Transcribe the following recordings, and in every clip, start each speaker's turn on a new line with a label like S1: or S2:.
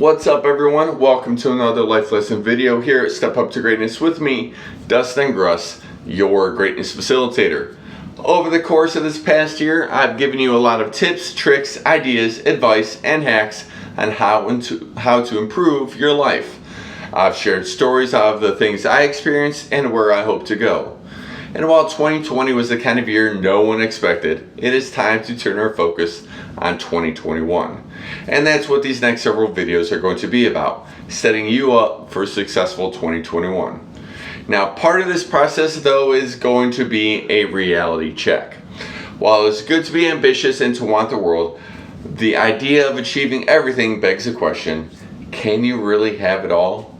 S1: What's up, everyone? Welcome to another life lesson video here at Step Up to Greatness with me, Dustin Gruss, your greatness facilitator. Over the course of this past year, I've given you a lot of tips, tricks, ideas, advice, and hacks on how to improve your life. I've shared stories of the things I experienced and where I hope to go. And while 2020 was the kind of year no one expected, it is time to turn our focus on 2021. And that's what these next several videos are going to be about, setting you up for a successful 2021. Now, part of this process, though, is going to be a reality check. While it's good to be ambitious and to want the world, the idea of achieving everything begs the question, can you really have it all?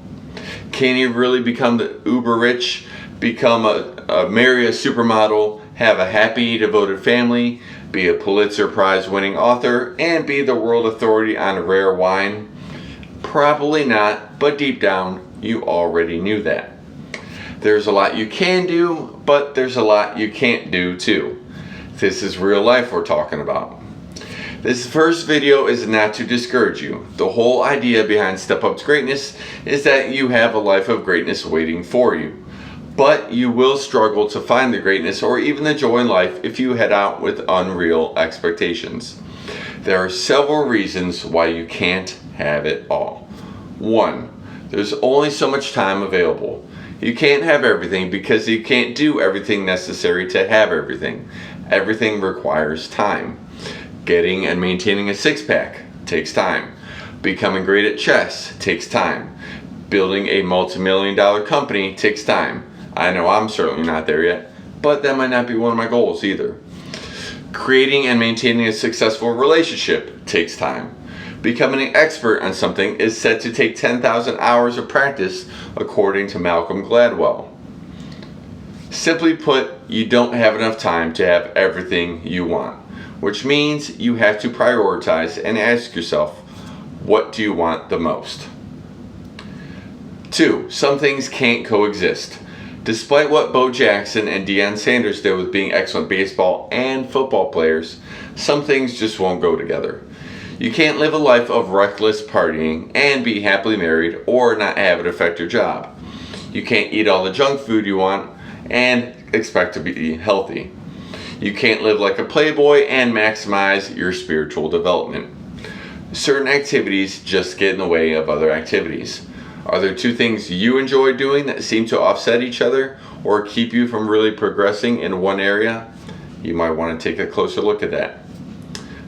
S1: Can you really become the uber rich, marry a supermodel, have a happy, devoted family, be a Pulitzer Prize winning author, and be the world authority on rare wine? Probably not, but deep down, you already knew that. There's a lot you can do, but there's a lot you can't do too. This is real life we're talking about. This first video is not to discourage you. The whole idea behind Step Up to Greatness is that you have a life of greatness waiting for you. But you will struggle to find the greatness or even the joy in life if you head out with unreal expectations. There are several reasons why you can't have it all. 1, there's only so much time available. You can't have everything because you can't do everything necessary to have everything. Everything requires time. Getting and maintaining a six-pack takes time. Becoming great at chess takes time. Building a multi-million-dollar company takes time. I know I'm certainly not there yet, but that might not be one of my goals either. Creating and maintaining a successful relationship takes time. Becoming an expert on something is said to take 10,000 hours of practice, according to Malcolm Gladwell. Simply put, you don't have enough time to have everything you want, which means you have to prioritize and ask yourself, what do you want the most? 2, some things can't coexist. Despite what Bo Jackson and Deion Sanders did with being excellent baseball and football players, some things just won't go together. You can't live a life of reckless partying and be happily married or not have it affect your job. You can't eat all the junk food you want and expect to be healthy. You can't live like a playboy and maximize your spiritual development. Certain activities just get in the way of other activities. Are there 2 things you enjoy doing that seem to offset each other or keep you from really progressing in one area? You might want to take a closer look at that.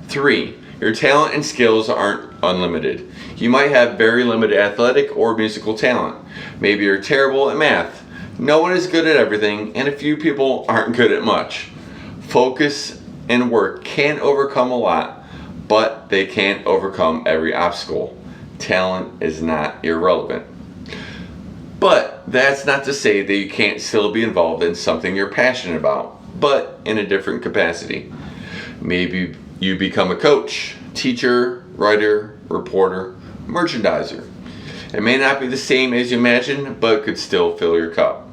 S1: 3, your talent and skills aren't unlimited. You might have very limited athletic or musical talent. Maybe you're terrible at math. No one is good at everything, and a few people aren't good at much. Focus and work can overcome a lot, but they can't overcome every obstacle. Talent is not irrelevant. But that's not to say that you can't still be involved in something you're passionate about, but in a different capacity. Maybe you become a coach, teacher, writer, reporter, merchandiser. It may not be the same as you imagine, but it could still fill your cup.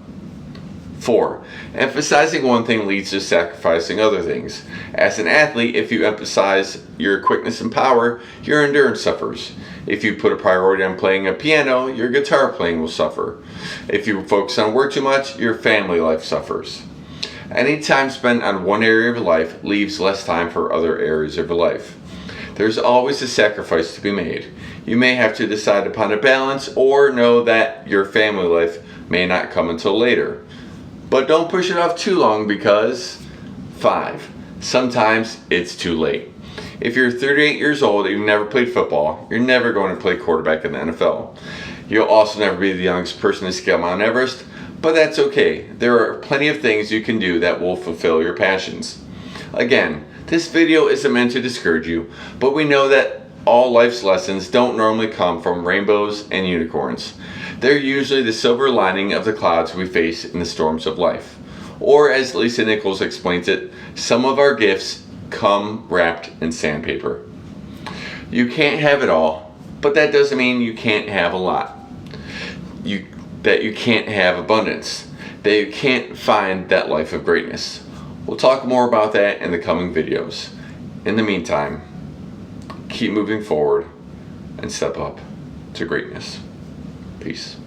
S1: 4, emphasizing one thing leads to sacrificing other things. As an athlete, if you emphasize your quickness and power, your endurance suffers. If you put a priority on playing a piano, your guitar playing will suffer. If you focus on work too much, your family life suffers. Any time spent on one area of your life leaves less time for other areas of your life. There's always a sacrifice to be made. You may have to decide upon a balance or know that your family life may not come until later. But don't push it off too long because 5, sometimes it's too late. If you're 38 years old and you've never played football, you're never going to play quarterback in the NFL. You'll also never be the youngest person to scale Mount Everest, but that's okay. There are plenty of things you can do that will fulfill your passions. Again, this video isn't meant to discourage you, but we know that all life's lessons don't normally come from rainbows and unicorns. They're usually the silver lining of the clouds we face in the storms of life. Or as Lisa Nichols explains it, some of our gifts come wrapped in sandpaper. You can't have it all, but that doesn't mean you can't have a lot. That you can't have abundance. That you can't find that life of greatness. We'll talk more about that in the coming videos. In the meantime, keep moving forward and step up. to greatness. Peace.